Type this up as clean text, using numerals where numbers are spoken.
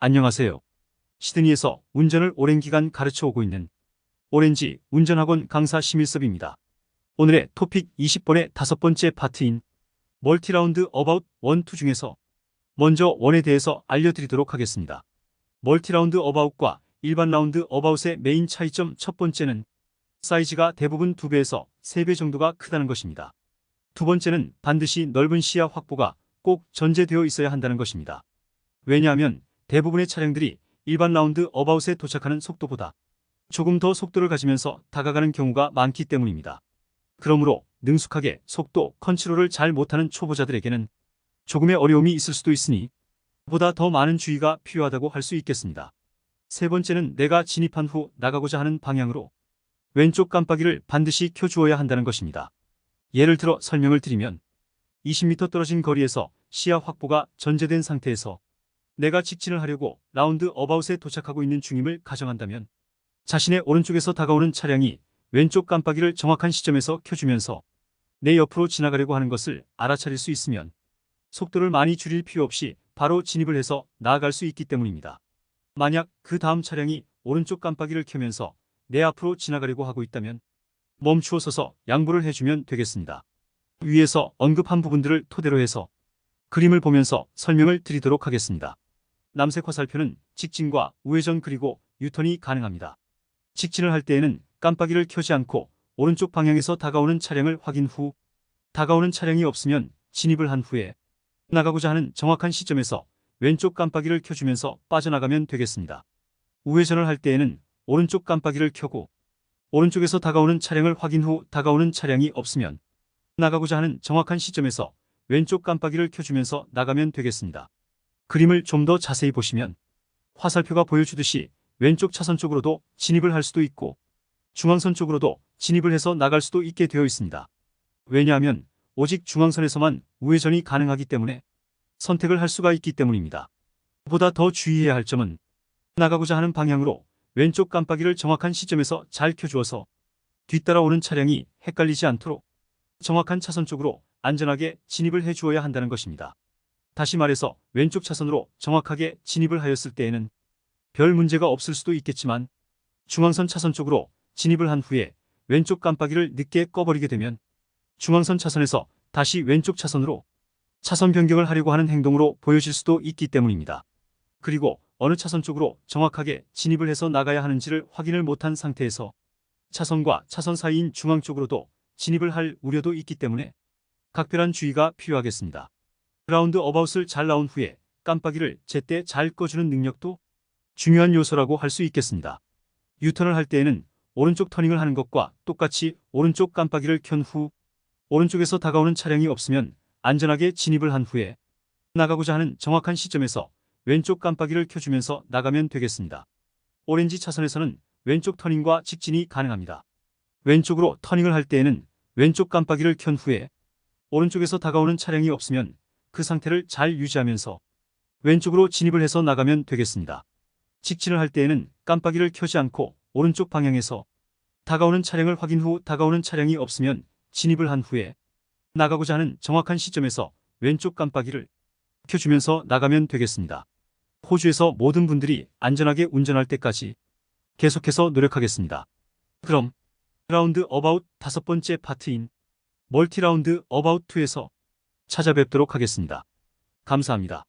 안녕하세요. 시드니에서 운전을 오랜 기간 가르쳐 오고 있는 오렌지 운전학원 강사 심일섭입니다. 오늘의 토픽 20번의 5번째 파트인 멀티라운드 어바웃 1, 2 중에서 먼저 1에 대해서 알려드리도록 하겠습니다. 멀티라운드 어바웃과 일반 라운드 어바웃의 메인 차이점 첫 번째는 사이즈가 대부분 2배에서 3배 정도가 크다는 것입니다. 두 번째는 반드시 넓은 시야 확보가 꼭 전제되어 있어야 한다는 것입니다. 왜냐하면 대부분의 차량들이 일반 라운드 어바웃에 도착하는 속도보다 조금 더 속도를 가지면서 다가가는 경우가 많기 때문입니다. 그러므로 능숙하게 속도 컨트롤을 잘 못하는 초보자들에게는 조금의 어려움이 있을 수도 있으니 보다 더 많은 주의가 필요하다고 할 수 있겠습니다. 세 번째는 내가 진입한 후 나가고자 하는 방향으로 왼쪽 깜빡이를 반드시 켜주어야 한다는 것입니다. 예를 들어 설명을 드리면 20m 떨어진 거리에서 시야 확보가 전제된 상태에서 내가 직진을 하려고 라운드 어바웃에 도착하고 있는 중임을 가정한다면 자신의 오른쪽에서 다가오는 차량이 왼쪽 깜빡이를 정확한 시점에서 켜주면서 내 옆으로 지나가려고 하는 것을 알아차릴 수 있으면 속도를 많이 줄일 필요 없이 바로 진입을 해서 나아갈 수 있기 때문입니다. 만약 그 다음 차량이 오른쪽 깜빡이를 켜면서 내 앞으로 지나가려고 하고 있다면 멈추어 서서 양보를 해주면 되겠습니다. 위에서 언급한 부분들을 토대로 해서 그림을 보면서 설명을 드리도록 하겠습니다. 남색 화살표는 직진과 우회전 그리고 유턴이 가능합니다. 직진을 할 때에는 깜빡이를 켜지 않고 오른쪽 방향에서 다가오는 차량을 확인 후 다가오는 차량이 없으면 진입을 한 후에 나가고자 하는 정확한 시점에서 왼쪽 깜빡이를 켜주면서 빠져나가면 되겠습니다. 우회전을 할 때에는 오른쪽 깜빡이를 켜고 오른쪽에서 다가오는 차량을 확인 후 다가오는 차량이 없으면 나가고자 하는 정확한 시점에서 왼쪽 깜빡이를 켜주면서 나가면 되겠습니다. 그림을 좀 더 자세히 보시면 화살표가 보여주듯이 왼쪽 차선 쪽으로도 진입을 할 수도 있고 중앙선 쪽으로도 진입을 해서 나갈 수도 있게 되어 있습니다. 왜냐하면 오직 중앙선에서만 우회전이 가능하기 때문에 선택을 할 수가 있기 때문입니다. 보다 더 주의해야 할 점은 나가고자 하는 방향으로 왼쪽 깜빡이를 정확한 시점에서 잘 켜주어서 뒤따라오는 차량이 헷갈리지 않도록 정확한 차선 쪽으로 안전하게 진입을 해주어야 한다는 것입니다. 다시 말해서 왼쪽 차선으로 정확하게 진입을 하였을 때에는 별 문제가 없을 수도 있겠지만 중앙선 차선 쪽으로 진입을 한 후에 왼쪽 깜빡이를 늦게 꺼버리게 되면 중앙선 차선에서 다시 왼쪽 차선으로 차선 변경을 하려고 하는 행동으로 보여질 수도 있기 때문입니다. 그리고 어느 차선 쪽으로 정확하게 진입을 해서 나가야 하는지를 확인을 못한 상태에서 차선과 차선 사이인 중앙 쪽으로도 진입을 할 우려도 있기 때문에 각별한 주의가 필요하겠습니다. 라운드 어바웃을 잘 나온 후에 깜빡이를 제때 잘 꺼주는 능력도 중요한 요소라고 할 수 있겠습니다. 유턴을 할 때에는 오른쪽 터닝을 하는 것과 똑같이 오른쪽 깜빡이를 켠 후 오른쪽에서 다가오는 차량이 없으면 안전하게 진입을 한 후에 나가고자 하는 정확한 시점에서 왼쪽 깜빡이를 켜주면서 나가면 되겠습니다. 오렌지 차선에서는 왼쪽 터닝과 직진이 가능합니다. 왼쪽으로 터닝을 할 때에는 왼쪽 깜빡이를 켠 후에 오른쪽에서 다가오는 차량이 없으면 그 상태를 잘 유지하면서 왼쪽으로 진입을 해서 나가면 되겠습니다. 직진을 할 때에는 깜빡이를 켜지 않고 오른쪽 방향에서 다가오는 차량을 확인 후 다가오는 차량이 없으면 진입을 한 후에 나가고자 하는 정확한 시점에서 왼쪽 깜빡이를 켜주면서 나가면 되겠습니다. 호주에서 모든 분들이 안전하게 운전할 때까지 계속해서 노력하겠습니다. 그럼 라운드 어바웃 5번째 파트인 멀티 라운드 어바웃 2에서 찾아뵙도록 하겠습니다. 감사합니다.